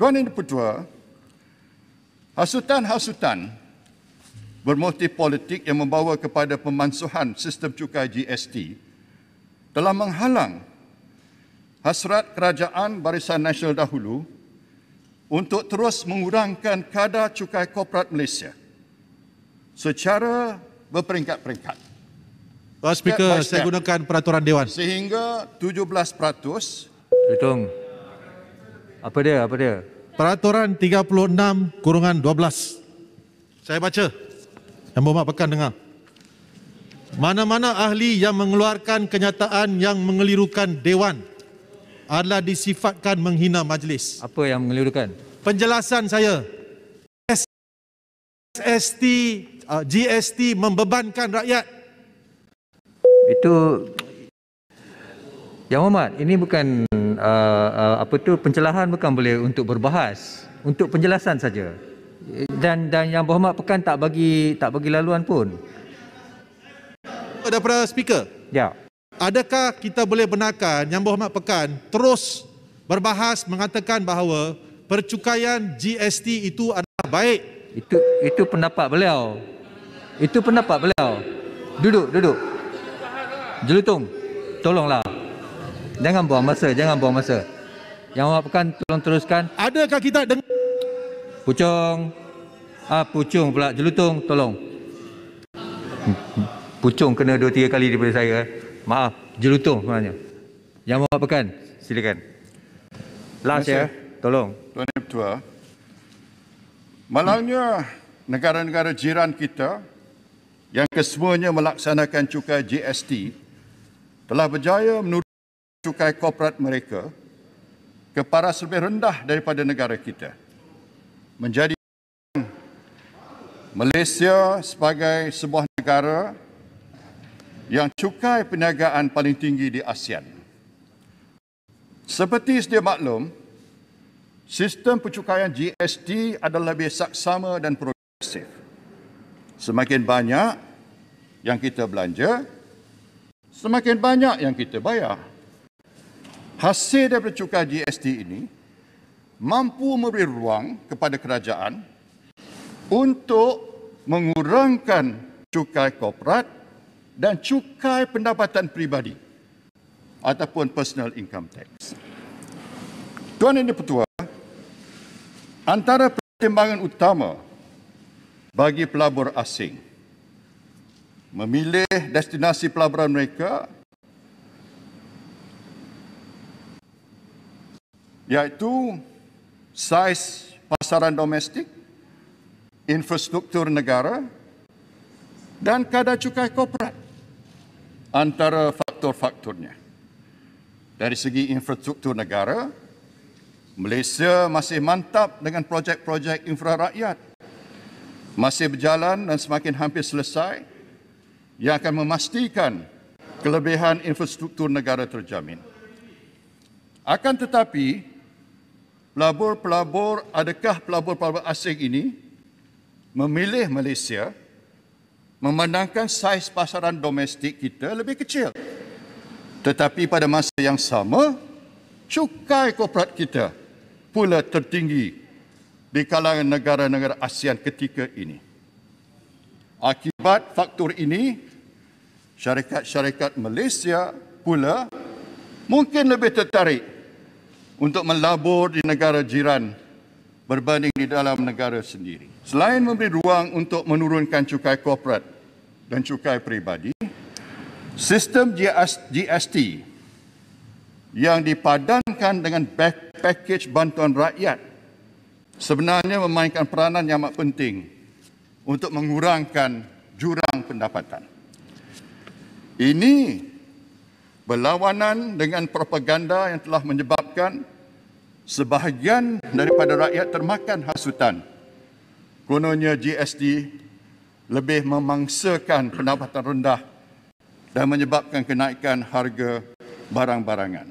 Tuan Yang Dipertua, hasutan-hasutan bermotif politik yang membawa kepada pemansuhan sistem cukai GST telah menghalang hasrat kerajaan Barisan Nasional dahulu untuk terus mengurangkan kadar cukai korporat Malaysia secara berperingkat-peringkat. Tuan Speaker, saya gunakan peraturan Dewan. Sehingga 17%. Hitung. Apa dia? Peraturan 36/12. Saya baca. Yang Berhormat Pekan dengar. Mana-mana ahli yang mengeluarkan kenyataan yang mengelirukan Dewan adalah disifatkan menghina majlis. Apa yang mengelirukan? Penjelasan saya. GST membebankan rakyat. Itu Yang Hormat, ini bukan pencelahan, bukan boleh untuk berbahas, untuk penjelasan saja. Dan Yang Berhormat Pekan tak bagi laluan pun. Daripada Speaker. Ya. Adakah kita boleh benarkan Yang Berhormat Pekan terus berbahas mengatakan bahawa percukaian GST itu adalah baik? Itu pendapat beliau. Duduk. Jelutong, tolonglah. Jangan buang masa. Yang Berhormat Pekan tolong teruskan. Adakah kita dengar? Pucung pula. Jelutong, tolong. Pucung kena 2-3 kali daripada saya. Maaf, jelutong sebenarnya. Yang Berhormat Pekan, silakan. Last ya, tolong. Tuan Yang Dipertua, malangnya negara-negara jiran kita yang kesemuanya melaksanakan cukai GST telah berjaya menurunkan cukai korporat mereka ke paras lebih rendah daripada negara kita, menjadi Malaysia sebagai sebuah negara yang cukai perniagaan paling tinggi di ASEAN. Seperti sedia maklum, sistem pencukaian GST adalah lebih saksama dan progresif. Semakin banyak yang kita belanja, semakin banyak yang kita bayar. Hasil daripada cukai GST ini mampu memberi ruang kepada kerajaan untuk mengurangkan cukai korporat dan cukai pendapatan peribadi ataupun personal income tax. Tuan Yang Dipertua, antara pertimbangan utama bagi pelabur asing memilih destinasi pelaburan mereka iaitu saiz pasaran domestik, infrastruktur negara dan kadar cukai korporat antara faktor-faktornya. Dari segi infrastruktur negara, Malaysia masih mantap dengan projek-projek infra rakyat, masih berjalan dan semakin hampir selesai, yang akan memastikan kelebihan infrastruktur negara terjamin. Akan tetapi, adakah pelabur-pelabur asing ini memilih Malaysia memandangkan saiz pasaran domestik kita lebih kecil, tetapi pada masa yang sama cukai korporat kita pula tertinggi di kalangan negara-negara ASEAN ketika ini. Akibat faktor ini, syarikat-syarikat Malaysia pula mungkin lebih tertarik untuk melabur di negara jiran berbanding di dalam negara sendiri. Selain memberi ruang untuk menurunkan cukai korporat dan cukai peribadi, sistem GST yang dipadankan dengan package bantuan rakyat sebenarnya memainkan peranan yang amat penting untuk mengurangkan jurang pendapatan. Ini berlawanan dengan propaganda yang telah menyebabkan sebahagian daripada rakyat termakan hasutan. Kononnya GST lebih memangsakan pendapatan rendah dan menyebabkan kenaikan harga barang-barangan.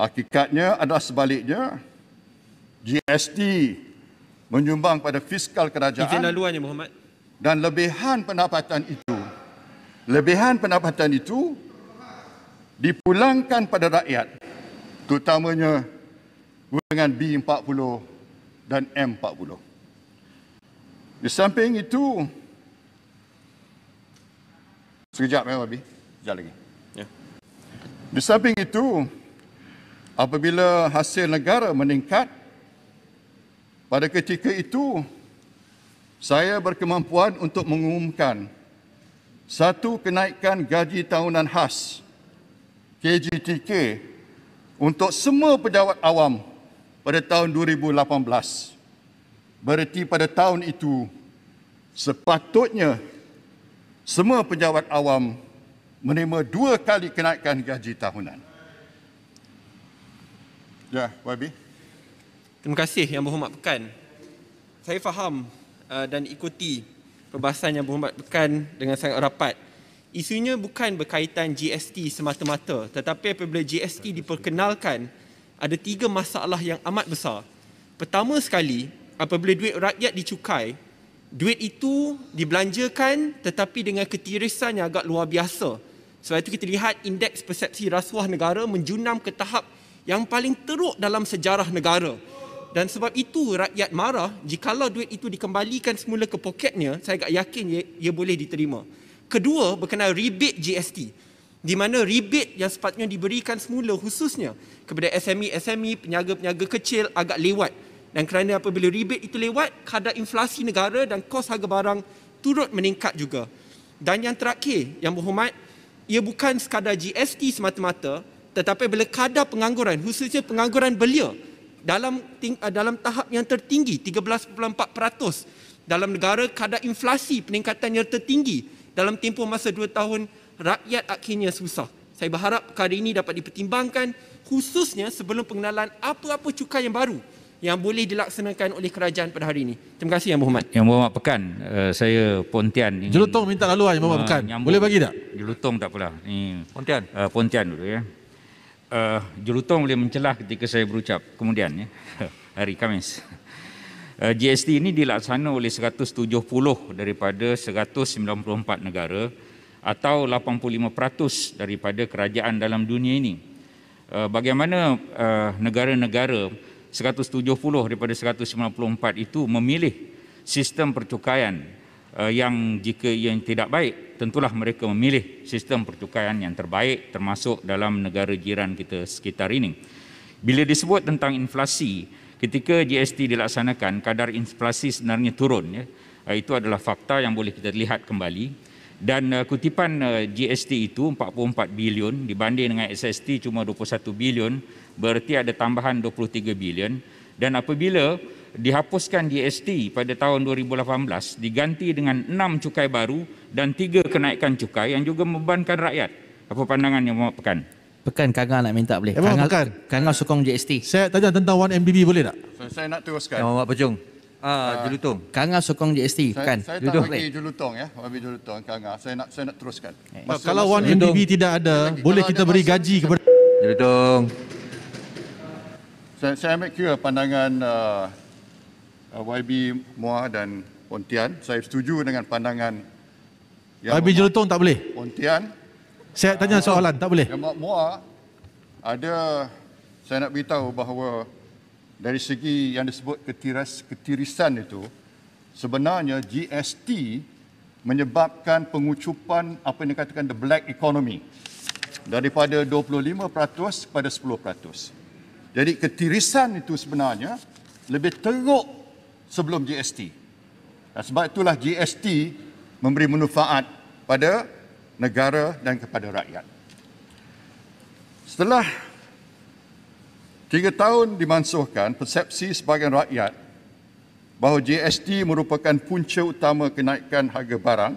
Hakikatnya adalah sebaliknya, GST menyumbang pada fiskal kerajaan dan lebihan pendapatan itu dipulangkan pada rakyat, terutamanya golongan B40 dan M40. Di samping itu, sekejap Wabi, sekejap lagi. Ya. Di samping itu, apabila hasil negara meningkat, pada ketika itu, saya berkemampuan untuk mengumumkan satu kenaikan gaji tahunan khas KGTK untuk semua pejabat awam pada tahun 2018. Berarti pada tahun itu, sepatutnya semua pejabat awam menerima 2 kali kenaikan gaji tahunan. Ya, Wabi. Terima kasih Yang Berhormat Pekan. Saya faham dan ikuti perbahasan Yang Berhormat Pekan dengan sangat rapat. Isunya bukan berkaitan GST semata-mata, tetapi apabila GST diperkenalkan, ada 3 masalah yang amat besar. Pertama sekali, apabila duit rakyat dicukai, duit itu dibelanjakan tetapi dengan ketirisan yang agak luar biasa. Sebab itu kita lihat indeks persepsi rasuah negara menjunam ke tahap yang paling teruk dalam sejarah negara. Dan sebab itu rakyat marah jikalau duit itu dikembalikan semula ke poketnya, saya agak yakin ia boleh diterima. Kedua, berkenaan rebate GST, di mana rebate yang sepatutnya diberikan semula khususnya kepada SME, peniaga-peniaga kecil agak lewat. Dan kerana apabila rebate itu lewat, kadar inflasi negara dan kos harga barang turut meningkat juga. Dan yang terakhir, Yang Berhormat, ia bukan sekadar GST semata-mata, tetapi bila kadar pengangguran, khususnya pengangguran belia, dalam tahap yang tertinggi, 13.4%. Dalam negara, kadar inflasi peningkatan yang tertinggi. Dalam tempoh masa 2 tahun, rakyat akhirnya susah. Saya berharap perkara ini dapat dipertimbangkan, khususnya sebelum pengenalan apa-apa cukai yang baru yang boleh dilaksanakan oleh kerajaan pada hari ini. Terima kasih Yang Berhormat. Yang Berhormat Pekan, saya Pontian. Jelutong minta laluan Yang Berhormat Pekan. Boleh bagi tak? Jelutong tak apalah. Ni Pontian. Pontian dulu ya. Jelutong boleh mencelah ketika saya berucap kemudian ya. Hari Khamis. GST ini dilaksana oleh 170 daripada 194 negara atau 85% daripada kerajaan dalam dunia ini. Bagaimana negara-negara 170 daripada 194 itu memilih sistem percukaian yang jika yang tidak baik, tentulah mereka memilih sistem percukaian yang terbaik termasuk dalam negara jiran kita sekitar ini. Bila disebut tentang inflasi, ketika GST dilaksanakan, kadar inflasi sebenarnya turun. Ya. Itu adalah fakta yang boleh kita lihat kembali. Dan kutipan GST itu 44 bilion dibanding dengan SST cuma 21 bilion, berarti ada tambahan 23 bilion. Dan apabila dihapuskan GST pada tahun 2018, diganti dengan 6 cukai baru dan 3 kenaikan cukai yang juga membebankan rakyat. Apa pandangan Yang Berhormat Pekan? Pekan Kanga nak minta boleh. Kanga sokong GST. Saya tanya tentang 1MDB boleh tak? Saya nak teruskan. Yang Berhormat Pejung. Jelutong. Kanga sokong GST. Pekan. Saya tak bagi Jelutong ya, bagi Jelutong Kanga. Saya nak teruskan. Kalau 1MDB tidak ada, boleh kita beri gaji kepada Jelutong. Saya ambil kira pandangan YB Muar dan Pontian. Saya setuju dengan pandangan YB Jelutong tak boleh? Pontian. Saya tanya soalan, tak boleh? Yang Muar saya nak beritahu bahawa dari segi yang disebut ketirisan itu, sebenarnya GST menyebabkan pengucupan apa yang dikatakan the black economy daripada 25% kepada 10%. Jadi ketirisan itu sebenarnya lebih teruk sebelum GST. Dan sebab itulah GST memberi manfaat pada negara dan kepada rakyat. Setelah 3 tahun dimansuhkan, persepsi sebahagian rakyat bahawa GST merupakan punca utama kenaikan harga barang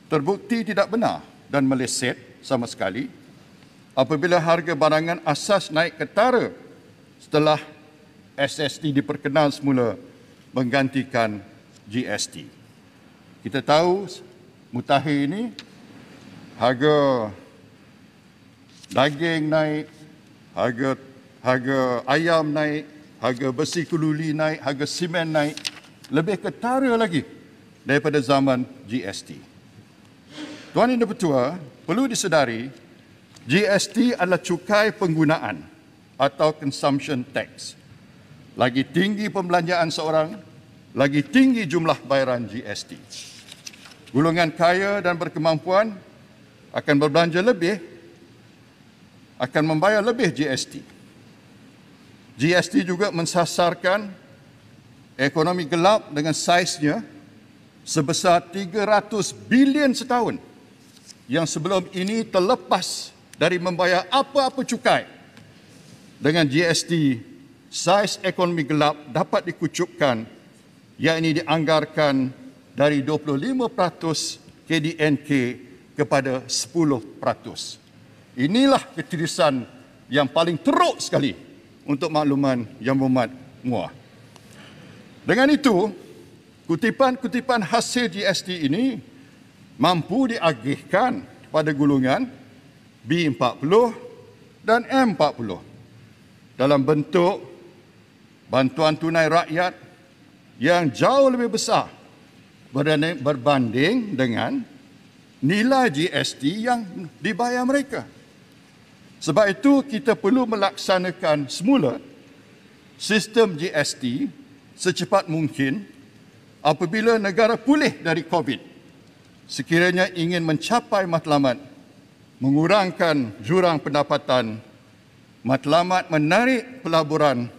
terbukti tidak benar dan meleset sama sekali apabila harga barangan asas naik ketara setelah SST diperkenal semula menggantikan GST. Kita tahu mutakhir ini harga daging naik, harga ayam naik, harga besi keluli naik, harga simen naik, lebih ketara lagi daripada zaman GST. Tuan Yang Dipertua, perlu disedari GST adalah cukai penggunaan atau consumption tax. Lagi tinggi pembelanjaan seorang, lagi tinggi jumlah bayaran GST. Golongan kaya dan berkemampuan akan berbelanja lebih, akan membayar lebih GST. GST juga mensasarkan ekonomi gelap dengan saiznya sebesar 300 bilion setahun yang sebelum ini terlepas dari membayar apa-apa cukai. Dengan GST, saiz ekonomi gelap dapat dikucupkan, yakni dianggarkan dari 25% KDNK kepada 10%. Inilah ketirisan yang paling teruk sekali untuk makluman Yang Berhormat Muar. Dengan itu, kutipan-kutipan hasil GST ini mampu diagihkan pada golongan B40 dan M40 dalam bentuk bantuan tunai rakyat yang jauh lebih besar berbanding dengan nilai GST yang dibayar mereka. Sebab itu kita perlu melaksanakan semula sistem GST secepat mungkin apabila negara pulih dari COVID. Sekiranya ingin mencapai matlamat mengurangkan jurang pendapatan, matlamat menarik pelaburan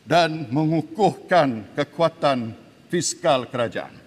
dan mengukuhkan kekuatan fiskal kerajaan.